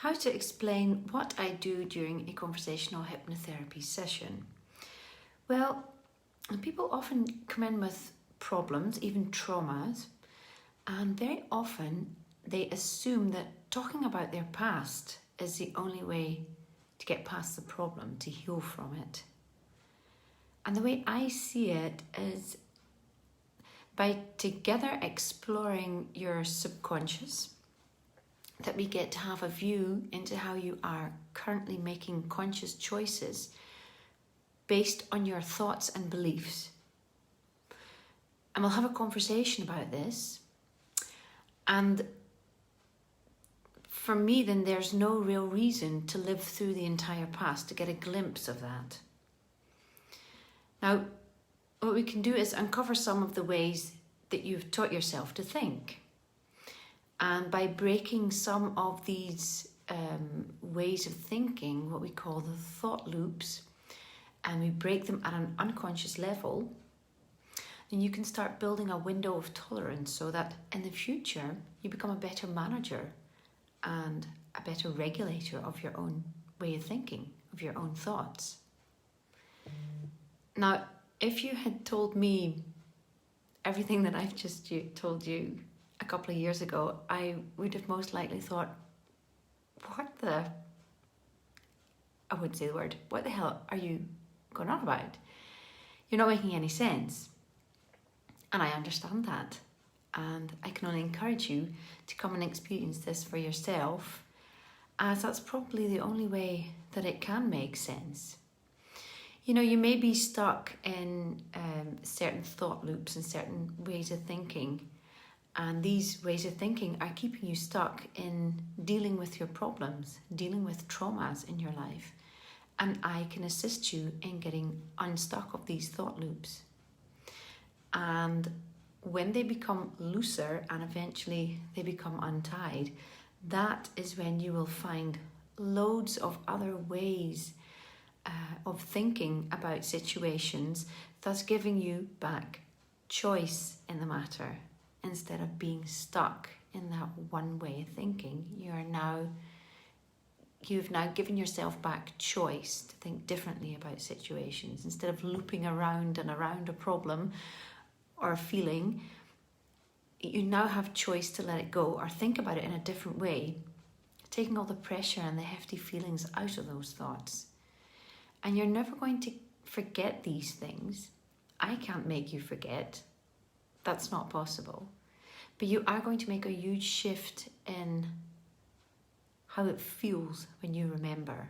how to explain what I do during a conversational hypnotherapy session. Well, people often come in with problems, even traumas, and very often they assume that talking about their past is the only way to get past the problem, to heal from it. And the way I see it is by together exploring your subconscious, that we get to have a view into how you are currently making conscious choices based on your thoughts and beliefs. And we'll have a conversation about this. And for me, then there's no real reason to live through the entire past, to get a glimpse of that. Now, what we can do is uncover some of the ways that you've taught yourself to think. And by breaking some of these ways of thinking, what we call the thought loops, and we break them at an unconscious level, then you can start building a window of tolerance so that in the future you become a better manager and a better regulator of your own way of thinking, of your own thoughts. Now, if you had told me everything that I've just told you a couple of years ago, I would have most likely thought, what the hell are you going on about? You're not making any sense. And I understand that. And I can only encourage you to come and experience this for yourself, as that's probably the only way that it can make sense. You know, you may be stuck in certain thought loops and certain ways of thinking, and these ways of thinking are keeping you stuck in dealing with your problems, dealing with traumas in your life. And I can assist you in getting unstuck of these thought loops. And when they become looser and eventually they become untied, that is when you will find loads of other ways of thinking about situations, thus giving you back choice in the matter. Instead of being stuck in that one way of thinking, you've now given yourself back choice to think differently about situations. Instead of looping around and around a problem or a feeling, you now have choice to let it go or think about it in a different way, taking all the pressure and the hefty feelings out of those thoughts. And you're never going to forget these things. I can't make you forget. That's not possible. But you are going to make a huge shift in how it feels when you remember.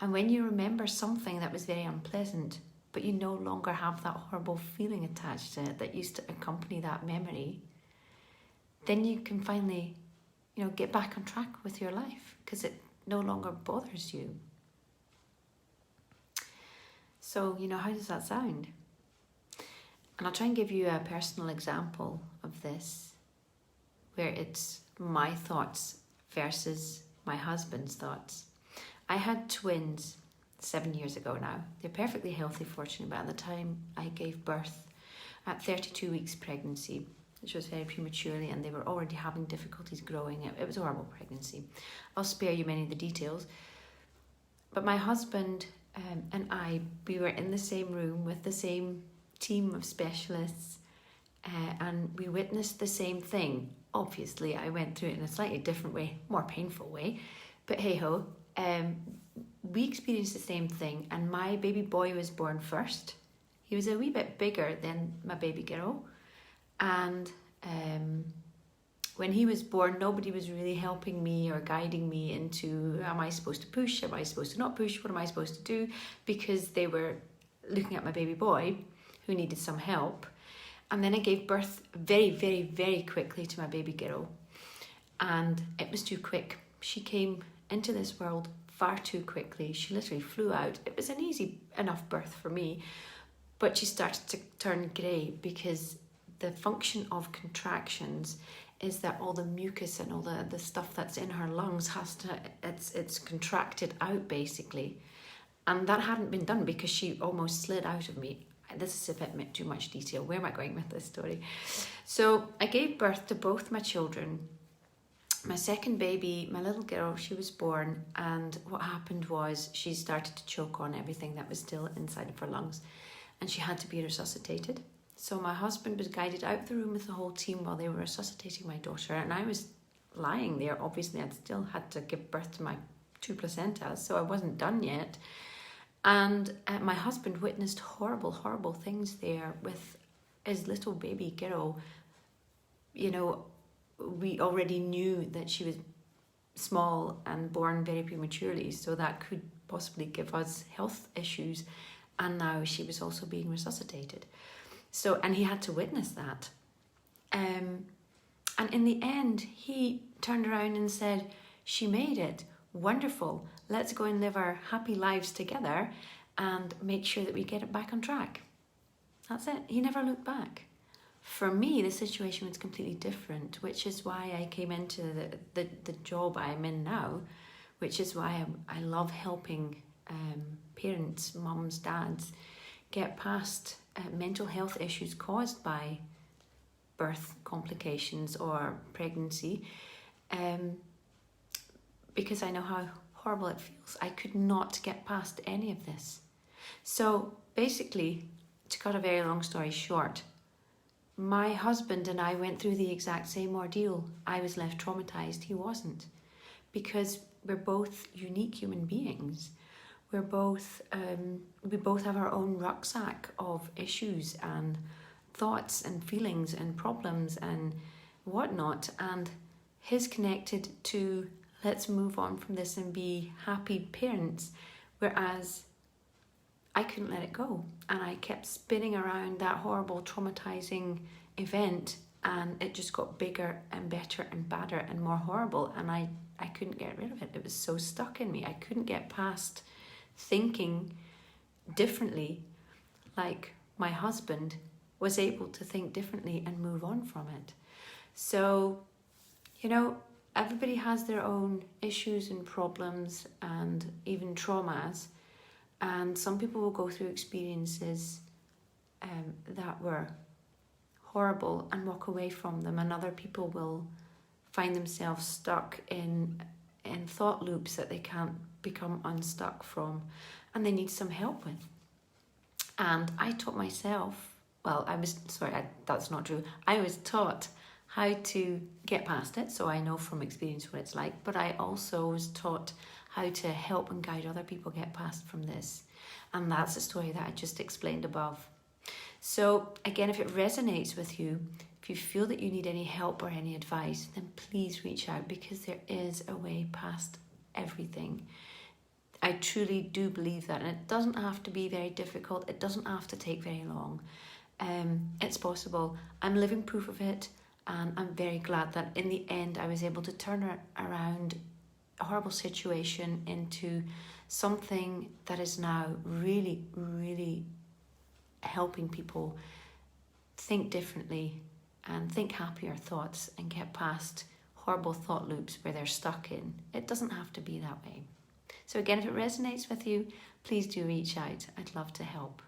And when you remember something that was very unpleasant, but you no longer have that horrible feeling attached to it that used to accompany that memory, then you can finally, get back on track with your life because it no longer bothers you. So, how does that sound? And I'll try and give you a personal example of this, where it's my thoughts versus my husband's thoughts. I had twins 7 years ago now. They're perfectly healthy, fortunately, but at the time I gave birth at 32 weeks pregnancy, which was very prematurely, and they were already having difficulties growing. It was a horrible pregnancy. I'll spare you many of the details. But my husband and I, we were in the same room with the same team of specialists, and we witnessed the same thing. Obviously, I went through it in a slightly different way, more painful way, but hey-ho, we experienced the same thing, and my baby boy was born first. He was a wee bit bigger than my baby girl, and when he was born, nobody was really helping me or guiding me into, am I supposed to push, am I supposed to not push, what am I supposed to do, because they were looking at my baby boy who needed some help. And then I gave birth very, very, very quickly to my baby girl, and it was too quick. She came into this world far too quickly. She literally flew out. It was an easy enough birth for me, but she started to turn grey because the function of contractions is that all the mucus and all the stuff that's in her lungs it's contracted out basically. And that hadn't been done because she almost slid out of me. This is a bit too much detail. Where am I going with this story? So I gave birth to both my children my second baby, my little girl, she was born, and what happened was she started to choke on everything that was still inside of her lungs, and she had to be resuscitated. So my husband was guided out of the room with the whole team while they were resuscitating my daughter, and I was lying there. Obviously, I'd still had to give birth to my 2 placentas, so I wasn't done yet. And my husband witnessed horrible, horrible things there with his little baby girl. You know, we already knew that she was small and born very prematurely, so that could possibly give us health issues. And now she was also being resuscitated. So, and he had to witness that. And in the end, he turned around and said, "She made it. Wonderful. Let's go and live our happy lives together and make sure that we get it back on track." That's it. He never looked back. For me, the situation was completely different, which is why I came into the job I'm in now, which is why I love helping parents, mums, dads, get past mental health issues caused by birth complications or pregnancy, because I know how horrible it feels. I could not get past any of this. So basically, to cut a very long story short, my husband and I went through the exact same ordeal. I was left traumatized, he wasn't, because we're both unique human beings. We both have our own rucksack of issues and thoughts and feelings and problems and whatnot, and his connected to let's move on from this and be happy parents, whereas I couldn't let it go, and I kept spinning around that horrible traumatizing event, and it just got bigger and better and badder and more horrible, and I couldn't get rid of it. It was so stuck in me. I couldn't get past thinking differently, like my husband was able to think differently and move on from it. So, you know, everybody has their own issues and problems and even traumas, and some people will go through experiences that were horrible and walk away from them, and other people will find themselves stuck in thought loops that they can't become unstuck from, and they need some help with. And I taught myself, that's not true. I was taught how to get past it, so I know from experience what it's like, but I also was taught how to help and guide other people get past from this. And that's the story that I just explained above. So again, if it resonates with you, if you feel that you need any help or any advice, then please reach out, because there is a way past everything. I truly do believe that, and it doesn't have to be very difficult. It doesn't have to take very long. It's possible. I'm living proof of it, and I'm very glad that in the end I was able to turn around a horrible situation into something that is now really, really helping people think differently and think happier thoughts and get past horrible thought loops where they're stuck in. It doesn't have to be that way. So again, if it resonates with you, please do reach out. I'd love to help.